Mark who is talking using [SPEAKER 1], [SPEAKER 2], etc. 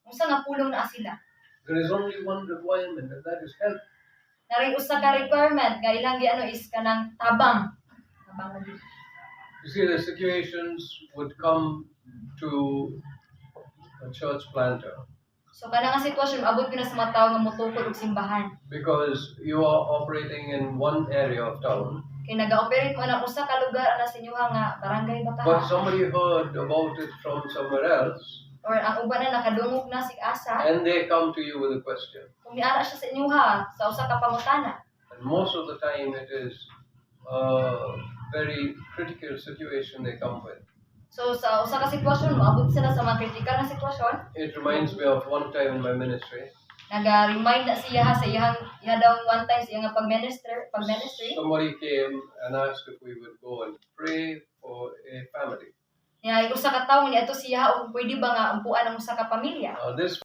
[SPEAKER 1] Unsa nga pulong naa sila?
[SPEAKER 2] There is only one requirement, and that is help.
[SPEAKER 1] Naring usa ka requirement nga ilang giano is kanang tabang. Tabang na gyud.
[SPEAKER 2] You see, the situations would come to a church planter
[SPEAKER 1] So kana nga sitwasyon abot gyud na sa mga tawo nga motukod og simbahan.
[SPEAKER 2] because you are operating in one area of town,
[SPEAKER 1] Kay naga-operate mo na usa ka lugar ana sa inyoha nga barangay
[SPEAKER 2] but
[SPEAKER 1] Bataha.
[SPEAKER 2] somebody heard about it from somewhere else,
[SPEAKER 1] Or ang uban na nakadungog na sig asa,
[SPEAKER 2] and they come to you with a question.
[SPEAKER 1] kung niara siya sa inyoha sa usa ka pangutana.
[SPEAKER 2] And most of the time, it is a very critical situation they come with.
[SPEAKER 1] So sa usa ka sitwasyon moabot sila sa mga kritikal na sitwasyon.
[SPEAKER 2] It reminds me of one time in my ministry.
[SPEAKER 1] Naga-remind na siya sa iha daw one time sa iyang pag-ministry.
[SPEAKER 2] Somebody came and asked if we would go and pray for a family.
[SPEAKER 1] Niya usa ka tawo niya ato siya og pwede ba nga umpuan ang usa ka pamilya.
[SPEAKER 2] This